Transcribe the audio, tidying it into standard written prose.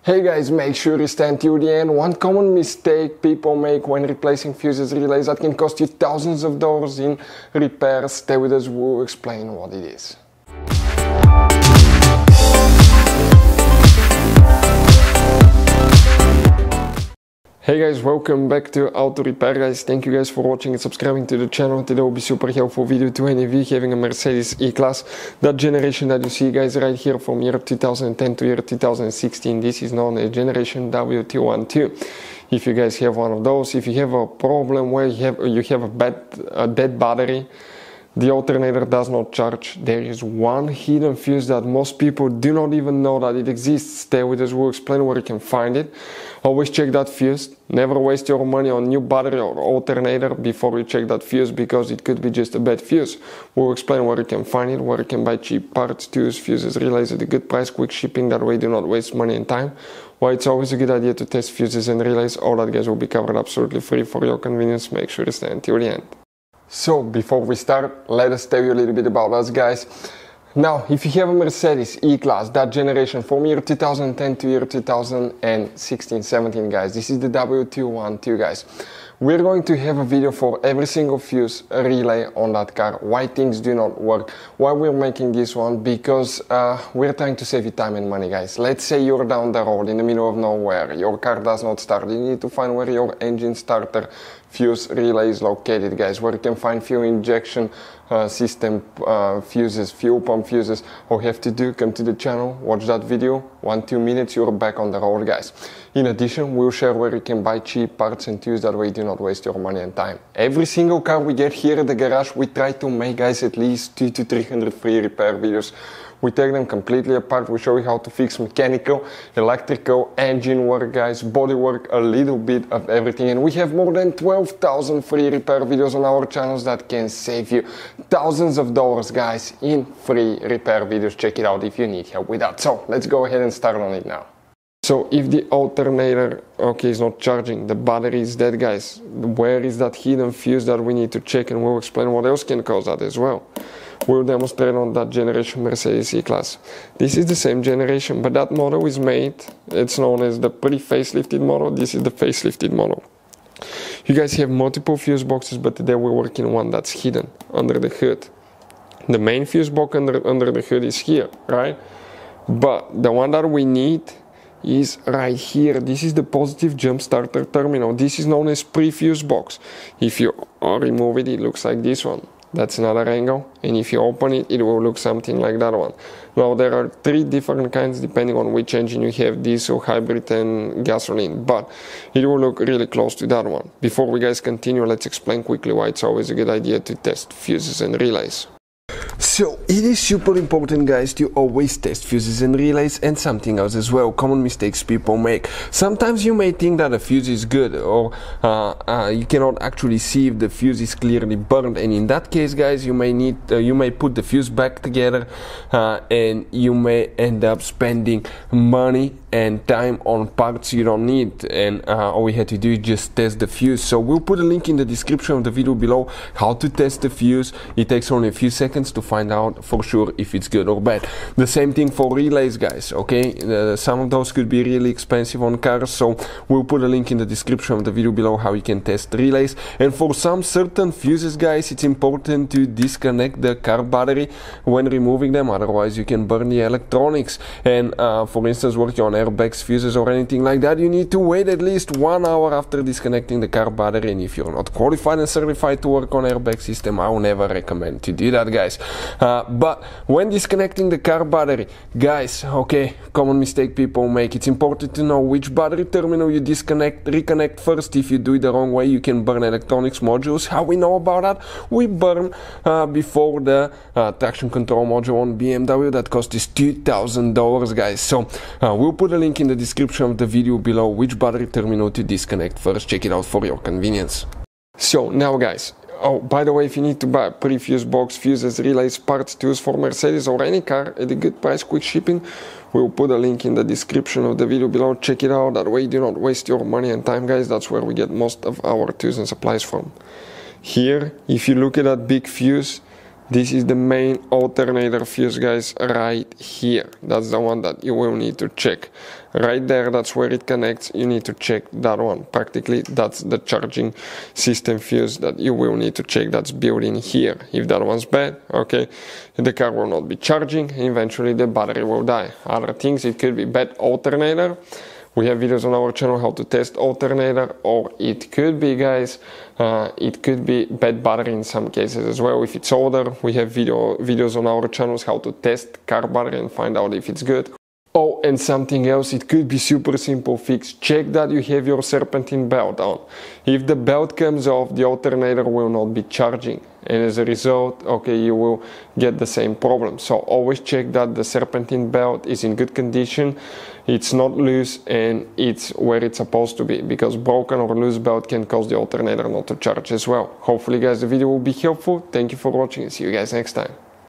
Hey guys, make sure you stand till the end. One common mistake people make when replacing fuses relays that can cost you thousands of dollars in repairs. Stay with us, we'll explain what it is. Hey guys, welcome back to Auto Repair guys. Thank you guys for watching and subscribing to the channel. Today will be super helpful video to any of you having a Mercedes E Class. That generation that you see guys right here from year 2010 to year 2016. This is known as generation W212. If you guys have one of those, if you have a problem where you have a dead battery, the alternator does not charge, there is one hidden fuse that most people do not even know that it exists. Stay with us, we'll explain where you can find it. Always check that fuse. Never waste your money on new battery or alternator before you check that fuse, because it could be just a bad fuse. We'll explain where you can find it, where you can buy cheap parts, tools, fuses, relays at a good price, quick shipping, that way do not waste money and time. Why it's always a good idea to test fuses and relays. All that guys will be covered absolutely free for your convenience. Make sure you stay until the end. So before we start, let us tell you a little bit about us guys. Now, if you have a Mercedes E Class, that generation from year 2010 to year 2016-17 guys, this is the W212 guys. We're going to have a video for every single fuse relay on that car, why things do not work, why we're making this one, because we're trying to save you time and money guys. Let's say you're down the road in the middle of nowhere, your car does not start, you need to find where your engine starter fuse relay is located guys, where you can find fuel injection system fuses, fuel pump fuses. All you have to do, come to the channel, watch that video, 1-2 minutes, you're back on the road guys. In addition, we'll share where you can buy cheap parts and tools, that way you do not waste your money and time. Every single car we get here at the garage, we try to make guys at least 200 to 300 free repair videos. We take them completely apart, we show you how to fix mechanical, electrical, engine work guys, body work, a little bit of everything. And we have more than 12,000 free repair videos on our channels that can save you thousands of dollars guys in free repair videos. Check it out if you need help with that. So let's go ahead and start on it now. So if the alternator, is not charging, the battery is dead guys, where is that hidden fuse that we need to check, and we'll explain what else can cause that as well. We'll demonstrate on that generation Mercedes E Class. This is the same generation, but that model is made, it's known as the pre-facelifted model, this is the facelifted model. You guys have multiple fuse boxes, but today we're working on one that's hidden under the hood. The main fuse box under the hood is here, right? But the one that we need is right here. This is the positive jump starter terminal. This is known as pre-fuse box. If you remove it, it looks like this one. That's another angle, and if you open it, it will look something like that one. Now there are 3 different kinds depending on which engine you have, diesel, hybrid and gasoline, but it will look really close to that one. Before we guys continue, let's explain quickly why it's always a good idea to test fuses and relays. So it is super important guys to always test fuses and relays, and something else as well, common mistakes people make. Sometimes you may think that a fuse is good, or you cannot actually see if the fuse is clearly burned, and in that case guys, you may put the fuse back together and you may end up spending money and time on parts you don't need, and all we had to do is just test the fuse. So we'll put a link in the description of the video below how to test the fuse. It takes only a few seconds to find out for sure if it's good or bad. The same thing for relays guys, okay? Some of those could be really expensive on cars, so we'll put a link in the description of the video below how you can test relays. And for some certain fuses guys, it's important to disconnect the car battery when removing them, otherwise you can burn the electronics. And for instance, working on airbags, fuses or anything like that, you need to wait at least 1 hour after disconnecting the car battery. And if you're not qualified and certified to work on airbag system, I will never recommend to do that guys. But when disconnecting the car battery guys, common mistake people make, it's important to know which battery terminal you reconnect first. If you do it the wrong way, you can burn electronics modules. How we know about that? We burn before the traction control module on BMW that cost us $2,000 guys. So we'll put a link in the description of the video below which battery terminal to disconnect first. Check it out for your convenience. So now guys, by the way, if you need to buy a pre-fuse box, fuses, relays, parts, tools for Mercedes or any car at a good price, quick shipping, we'll put a link in the description of the video below. Check it out, that way you do not waste your money and time guys. That's where we get most of our tools and supplies from. Here, if you look at that big fuse, This is the main alternator fuse, guys, right here. That's the one that you will need to check. Right there, that's where it connects. You need to check that one. Practically, that's the charging system fuse that you will need to check. That's built in here. If that one's bad, okay, the car will not be charging. Eventually, the battery will die. Other things, it could be bad alternator. We have videos on our channel how to test alternator, or it could be, guys, it could be bad battery in some cases as well. If it's older, we have videos on our channels how to test car battery and find out if it's good. Oh, and something else, it could be super simple fix. Check that you have your serpentine belt on. If the belt comes off, the alternator will not be charging. And as a result, okay, you will get the same problem. So always check that the serpentine belt is in good condition, it's not loose, and it's where it's supposed to be, because broken or loose belt can cause the alternator not to charge as well. Hopefully, guys, the video will be helpful. Thank you for watching and see you guys next time.